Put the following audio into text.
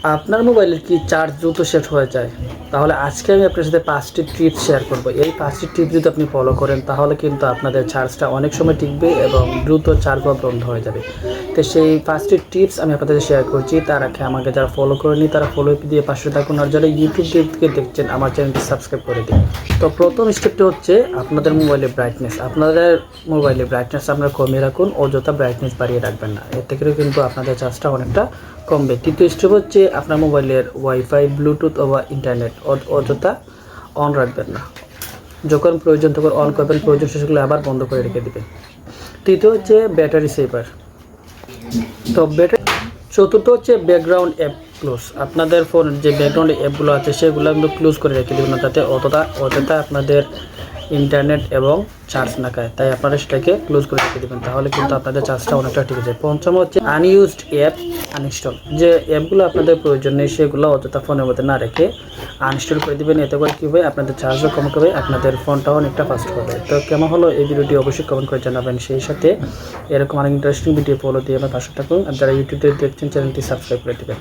আপনার মোবাইলের কি চার্জ দ্রুত শেষ হয়ে যায়? তাহলে আজকে আমি আপনার সাথে ৫ টি টিপস শেয়ার করব। এই ৫ টি টিপস যদি আপনি ফলো করেন তাহলে কিন্তু আপনাদের চার্জটা অনেক সময় টিকবে এবং দ্রুত চার্জ হওয়া বন্ধ হয়ে যাবে। তো সেই ৫ টি টিপস আমি আপনাদের সাথে শেয়ার করছি। তার আগে আমাকে যারা ফলো করেনি তারা ফলো দিয়ে পাশে থাকুন, আর যারা ইউটিউব থেকে দেখছেন আমার চ্যানেলটি সাবস্ক্রাইব করে দিন। তো প্রথম স্টেপটা হচ্ছে আপনাদের মোবাইলের ব্রাইটনেস। আপনাদের মোবাইলের ব্রাইটনেস আপনারা কমিয়ে রাখুন, অযথা ব্রাইটনেস বাড়িয়ে রাখবেন না। এর থেকেও কিন্তু আপনাদের চার্জটা অনেকটা কমবে। তৃতীয় স্টেপ হচ্ছে আপনার মোবাইলের ওয়াইফাই, ব্লুটুথ অথবা ইন্টারনেট অযথা অন রাখবেন না। যখন প্রয়োজন তখন অন করবেন, প্রয়োজন শেষ হলে আবার বন্ধ করে রেখে দেবেন। তৃতীয় হচ্ছে ব্যাটারি সেভার। তো চতুর্থ হচ্ছে ব্যাকগ্রাউন্ড অ্যাপ ক্লোজ। আপনাদের ফোনের যে ব্যাকগ্রাউন্ড অ্যাপগুলো আছে সেগুলো কিন্তু ক্লোজ করে রেখে দেবেন না, তাতে অযথা আপনাদের ইন্টারনেট এবং চার্জ না খায়। তাই আপনারা সেটাকে ক্লোজ করে রেখে দেবেন, তাহলে কিন্তু আপনাদের চার্জটা অনেকটা ঠিক আছে। পঞ্চম হচ্ছে আনইউজড অ্যাপ আনইনস্টল। যে অ্যাপগুলো আপনাদের প্রয়োজন নেই সেগুলো অযথা ফোনের মধ্যে না রেখে আনইনস্টল করে দেবেন। এতে করে কী হবে, আপনাদের চার্জও কম হবে, আপনাদের ফোনটাও অনেকটা ফাস্ট হবে। তো কেমন হলো এই ভিডিওটি অবশ্যই কমেন্ট করে জানাবেন। সেই সাথে এরকম অনেক ইন্টারেস্টিং ভিডিও ফলো দিয়ে আমার পাশে থাকুন, আর যারা ইউটিউবে দেখছেন চ্যানেলটি সাবস্ক্রাইব করে দেবেন।